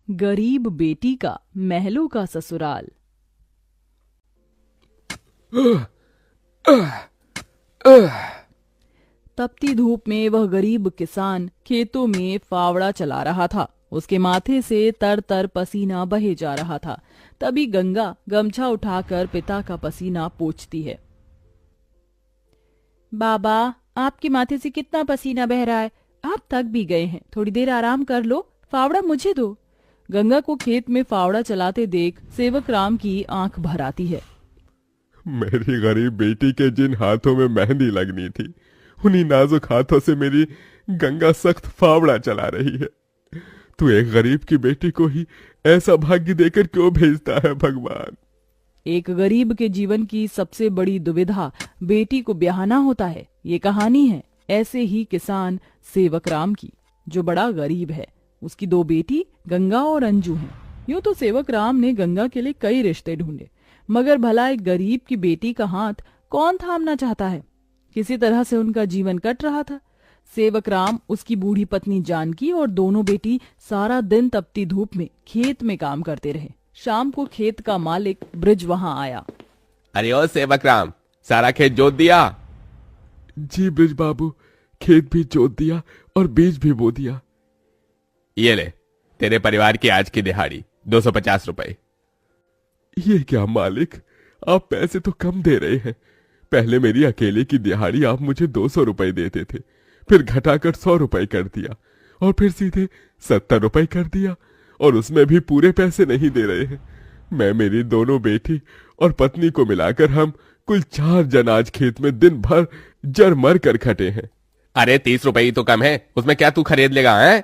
गरीब बेटी का महलों का ससुराल। तपती धूप में वह गरीब किसान खेतों में फावड़ा चला रहा था। उसके माथे से तर तर पसीना बहे जा रहा था। तभी गंगा गमछा उठाकर पिता का पसीना पोंछती है। बाबा, आपके माथे से कितना पसीना बह रहा है, आप थक भी गए हैं, थोड़ी देर आराम कर लो, फावड़ा मुझे दो। गंगा को खेत में फावड़ा चलाते देख सेवक राम की आंख भर आती है। मेरी गरीब बेटी के जिन हाथों में मेहंदी लगनी थी, उन्हीं नाजुक हाथों से मेरी गंगा सख्त फावड़ा चला रही है। तू एक गरीब की बेटी को ही ऐसा भाग्य देकर क्यों भेजता है भगवान? एक गरीब के जीवन की सबसे बड़ी दुविधा बेटी को ब्याहना होता है। ये कहानी है ऐसे ही किसान सेवक राम की, जो बड़ा गरीब है। उसकी दो बेटी गंगा और अंजू हैं। यूं तो सेवक राम ने गंगा के लिए कई रिश्ते ढूंढे, मगर भला एक गरीब की बेटी का हाथ कौन थामना चाहता है। किसी तरह से उनका जीवन कट रहा था। सेवक राम, उसकी बूढ़ी पत्नी जानकी और दोनों बेटी सारा दिन तपती धूप में खेत में काम करते रहे। शाम को खेत का मालिक ब्रिज वहां आया। अरे ओ सेवक राम, सारा खेत जोत दिया? जी ब्रिज बाबू, खेत भी जोत दिया और बीज भी बो दिया। ये ले, तेरे परिवार की आज की दिहाड़ी 250 रुपए। ये क्या मालिक, आप पैसे तो कम दे रहे हैं। पहले मेरी अकेले की दिहाड़ी आप मुझे 200 रुपए देते थे, फिर घटाकर 100 रुपए कर दिया और फिर सीधे 70 रुपए कर दिया, और उसमें भी पूरे पैसे नहीं दे रहे हैं। मैं, मेरी दोनों बेटी और पत्नी को मिलाकर हम कुल 4 जन आज खेत में दिन भर जर मर कर खटे हैं। अरे 30 रुपए ही तो कम है, उसमें क्या तू खरीद लेगा? है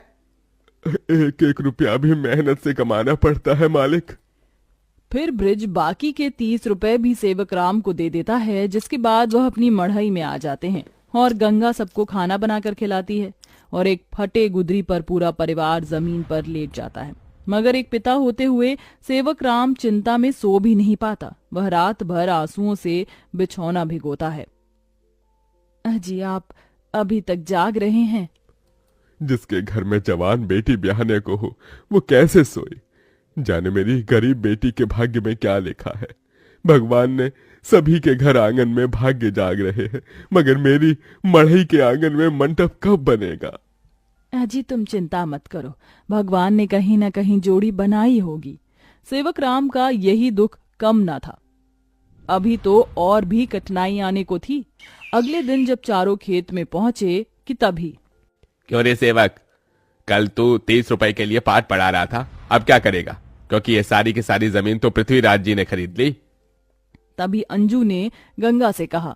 एक एक रुपया भी मेहनत से कमाना पड़ता है मालिक। फिर ब्रिज बाकी के 30 रुपए भी सेवक राम को दे देता है, जिसके बाद वह अपनी मढ़ई में आ जाते हैं और गंगा सबको खाना बनाकर खिलाती है और एक फटे गुदरी पर पूरा परिवार जमीन पर लेट जाता है। मगर एक पिता होते हुए सेवक राम चिंता में सो भी नहीं पाता। वह रात भर आंसुओं से बिछौना भिगोता है। अजी, आप अभी तक जाग रहे हैं? जिसके घर में जवान बेटी ब्याहने को हो, वो कैसे सोए? जाने मेरी गरीब बेटी के भाग्य में क्या लिखा है। भगवान ने सभी के घर आंगन में भाग्य जाग रहे हैं, मगर मेरी मढ़ई के आंगन में मंडप कब बनेगा? अजी, तुम चिंता मत करो, भगवान ने कहीं न कहीं जोड़ी बनाई होगी। सेवक राम का यही दुख कम न था। अभी तो और भी कठिनाई आने को थी। अगले दिन जब चारों खेत में पहुंचे कि तभी। क्यों रे सेवक, कल तू 30 रुपए के लिए पाठ पढ़ा रहा था, अब क्या करेगा? क्योंकि ये सारी की सारी जमीन तो पृथ्वीराज जी ने खरीद ली। तभी अंजू ने गंगा से कहा,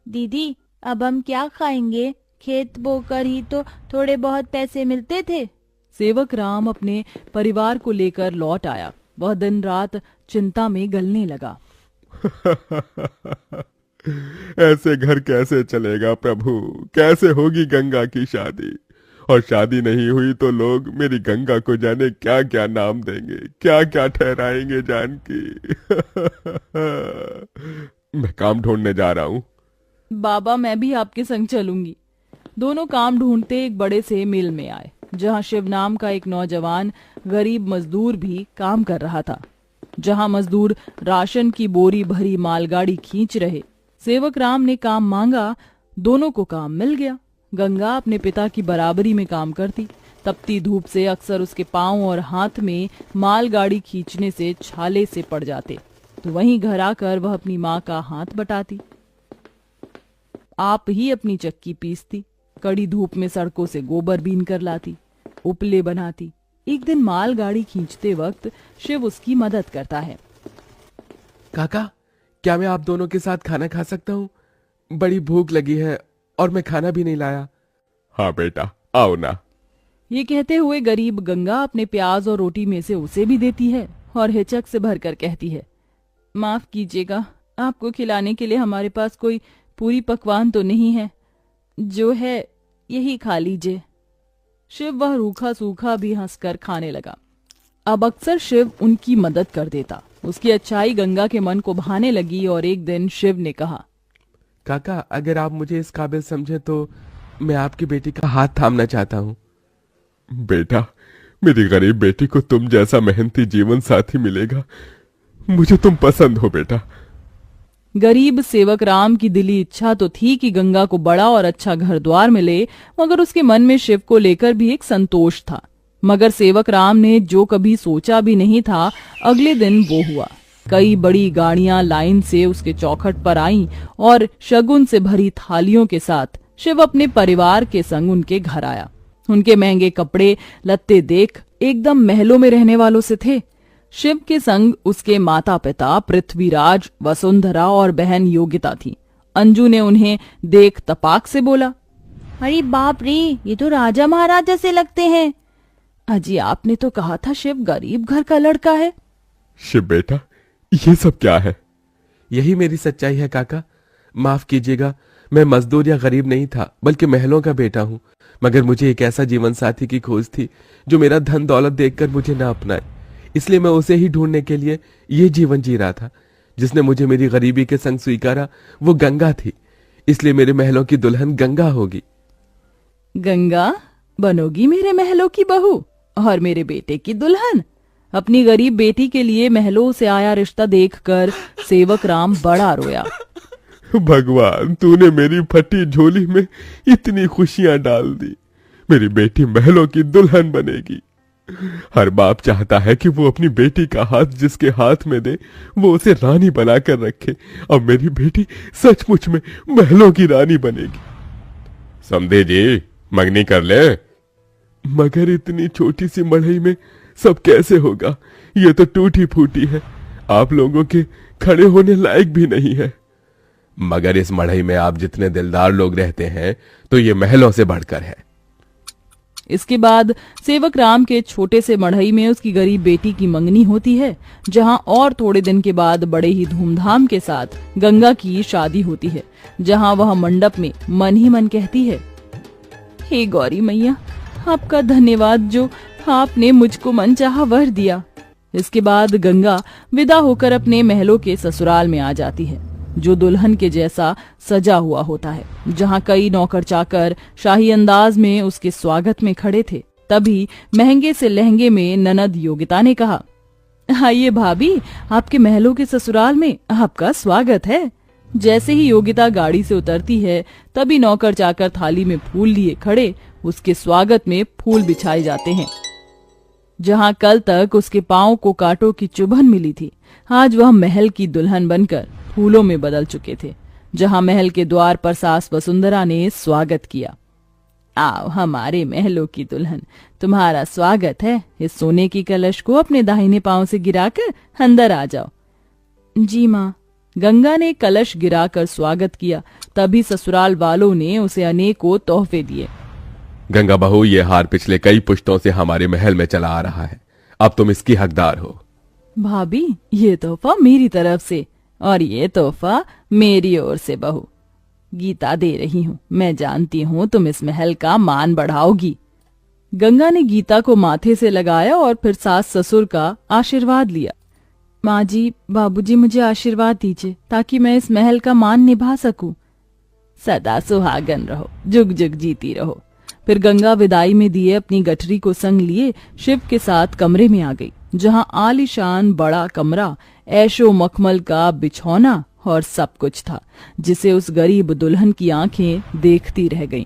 दीदी, अब हम क्या खाएंगे? खेत बोकर ही तो थोड़े बहुत पैसे मिलते थे। सेवक राम अपने परिवार को लेकर लौट आया। वह दिन रात चिंता में गलने लगा। ऐसे घर कैसे चलेगा प्रभु? कैसे होगी गंगा की शादी? और शादी नहीं हुई तो लोग मेरी गंगा को जाने क्या क्या नाम देंगे, क्या क्या ठहराएंगे जानकी। मैं काम ढूंढने जा रहा हूँ। बाबा, मैं भी आपके संग चलूंगी। दोनों काम ढूंढते एक बड़े से मिल में आए, जहां शिव नाम का एक नौजवान गरीब मजदूर भी काम कर रहा था। जहां मजदूर राशन की बोरी भरी मालगाड़ी खींच रहे। सेवक राम ने काम मांगा, दोनों को काम मिल गया। गंगा अपने पिता की बराबरी में काम करती। तपती धूप से अक्सर उसके पांव और हाथ में मालगाड़ी खींचने से छाले से पड़ जाते, तो वहीं घर आकर वह अपनी माँ का हाथ बटाती। आप ही अपनी चक्की पीसती, कड़ी धूप में सड़कों से गोबर बीन कर लाती, उपले बनाती। एक दिन मालगाड़ी खींचते वक्त शिव उसकी मदद करता है। काका, क्या मैं आप दोनों के साथ खाना खा सकता हूँ? बड़ी भूख लगी है और मैं खाना भी नहीं लाया। हाँ बेटा, आओ ना। ये कहते हुए गरीब गंगा अपने प्याज और रोटी में से उसे भी देती है और हिचक से भरकर कहती है, माफ कीजिएगा, आपको खिलाने के लिए हमारे पास कोई पूरी पकवान तो नहीं है, जो है यही खा लीजिए। शिव वह रूखा सूखा भी हंसकर खाने लगा। अब अक्सर शिव उनकी मदद कर देता। उसकी अच्छाई गंगा के मन को भाने लगी और एक दिन शिव ने कहा, काका, अगर आप मुझे इस काबिल समझे तो मैं आपकी बेटी का हाथ थामना चाहता हूँ। बेटा, मेरी गरीब बेटी को तुम जैसा मेहनती जीवन साथी मिलेगा। मुझे तुम पसंद हो बेटा। गरीब सेवक राम की दिली इच्छा तो थी कि गंगा को बड़ा और अच्छा घर द्वार मिले, मगर उसके मन में शिव को लेकर भी एक संतोष था। मगर सेवक राम ने जो कभी सोचा भी नहीं था, अगले दिन वो हुआ। कई बड़ी गाड़ियां लाइन से उसके चौखट पर आईं और शगुन से भरी थालियों के साथ शिव अपने परिवार के संग उनके घर आया। उनके महंगे कपड़े लत्ते देख एकदम महलों में रहने वालों से थे। शिव के संग उसके माता पिता पृथ्वीराज, वसुंधरा और बहन योगिता थी। अंजू ने उन्हें देख तपाक से बोला, अरे बाप रे, ये तो राजा महाराजा से लगते हैं। अजी आपने तो कहा था शिव गरीब घर का लड़का है। शिव बेटा, ये सब क्या है? यही मेरी सच्चाई है काका। माफ कीजिएगा, मैं मजदूर या गरीब नहीं था, बल्कि महलों का बेटा हूँ। मगर मुझे एक ऐसा जीवन साथी की खोज थी जो मेरा धन दौलत देखकर मुझे ना अपनाए। इसलिए मैं उसे ही ढूंढने के लिए ये जीवन जी रहा था। जिसने मुझे मेरी गरीबी के संग स्वीकारा वो गंगा थी। इसलिए मेरे महलों की दुल्हन गंगा होगी। गंगा बनोगी मेरे महलों की बहू और मेरे बेटे की दुल्हन? अपनी गरीब बेटी के लिए महलों से आया रिश्ता देखकर सेवक राम बड़ा रोया। भगवान, तूने मेरी फटी झोली में इतनी खुशियां डाल दी। मेरी बेटी महलों की दुल्हन बनेगी। हर बाप चाहता है कि वो अपनी बेटी का हाथ जिसके हाथ में दे वो उसे रानी बनाकर रखे। अब मेरी बेटी सचमुच में महलों की रानी बनेगी। समझे जी, मंगनी कर ले। मगर इतनी छोटी सी मड़ई में सब कैसे होगा? ये तो टूटी फूटी है, आप लोगों के खड़े होने लायक भी नहीं है। मगर इस मढ़ई में आप जितने दिलदार लोग रहते हैं तो ये महलों से बढ़कर है। इसके बाद सेवक राम के छोटे से मढ़ई में उसकी गरीब बेटी की मंगनी होती है, जहां और थोड़े दिन के बाद बड़े ही धूमधाम के साथ गंगा की शादी होती है, जहां वह मंडप में मन ही मन कहती है, हे गौरी मैया, आपका धन्यवाद जो आपने मुझको मनचाहा वर दिया। इसके बाद गंगा विदा होकर अपने महलों के ससुराल में आ जाती है, जो दुल्हन के जैसा सजा हुआ होता है, जहां कई नौकर चाकर शाही अंदाज में उसके स्वागत में खड़े थे। तभी महंगे से लहंगे में ननद योगिता ने कहा, आइए भाभी, आपके महलों के ससुराल में आपका स्वागत है। जैसे ही योगिता गाड़ी से उतरती है, तभी नौकर चाकर थाली में फूल लिए खड़े उसके स्वागत में फूल बिछाए जाते हैं। जहां कल तक उसके पांव को कांटों की चुभन मिली थी, आज वह महल की दुल्हन बनकर फूलों में बदल चुके थे। जहां महल के द्वार पर सास वसुंधरा ने स्वागत किया, आओ हमारे महलों की दुल्हन, तुम्हारा स्वागत है। इस सोने की कलश को अपने दाहिने पांव से गिराकर अंदर आ जाओ। जी माँ। गंगा ने कलश गिराकर स्वागत किया। तभी ससुराल वालों ने उसे अनेकों तोहफे दिए। गंगा बहू, ये हार पिछले कई पुश्तों से हमारे महल में चला आ रहा है, अब तुम इसकी हकदार हो। भाभी, ये तोहफा मेरी तरफ से और ये तोहफा मेरी ओर से बहू। गीता दे रही हूँ, मैं जानती हूँ तुम इस महल का मान बढ़ाओगी। गंगा ने गीता को माथे से लगाया और फिर सास ससुर का आशीर्वाद लिया। माँ जी, बाबूजी, मुझे आशीर्वाद दीजिए ताकि मैं इस महल का मान निभा सकूं। सदा सुहागन रहो, जुग जुग जीती रहो। फिर गंगा विदाई में दिए अपनी गठरी को संग लिए शिव के साथ कमरे में आ गई, जहां आलीशान बड़ा कमरा, ऐशो मखमल का बिछौना और सब कुछ था, जिसे उस गरीब दुल्हन की आंखें देखती रह गईं।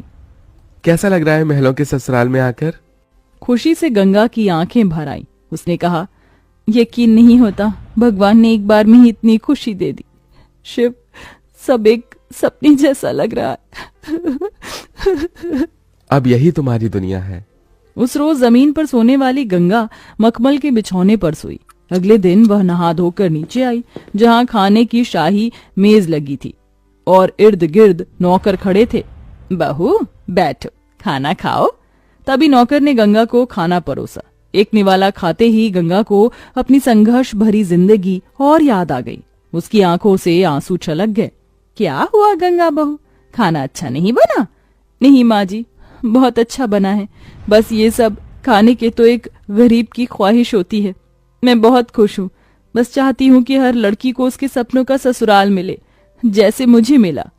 कैसा लग रहा है महलों के ससुराल में आकर? खुशी से गंगा की आंखें भर आईं। उसने कहा, यकीन नहीं होता, भगवान ने एक बार में ही इतनी खुशी दे दी। शिव, सब एक सपने जैसा लग रहा है। अब यही तुम्हारी दुनिया है। उस रोज जमीन पर सोने वाली गंगा मखमल के बिछौने पर सोई। अगले दिन वह नहा धोकर नीचे आई, जहां खाने की शाही मेज लगी थी और इर्द गिर्द नौकर खड़े थे। बहू बैठो, खाना खाओ। तभी नौकर ने गंगा को खाना परोसा। एक निवाला खाते ही गंगा को अपनी संघर्ष भरी जिंदगी और याद आ गई। उसकी आंखों से आंसू छलक गए। क्या हुआ गंगा बहू, खाना अच्छा नहीं बना? नहीं माँ जी, बहुत अच्छा बना है, बस ये सब खाने के तो एक गरीब की ख्वाहिश होती है। मैं बहुत खुश हूँ, बस चाहती हूँ कि हर लड़की को उसके सपनों का ससुराल मिले, जैसे मुझे मिला।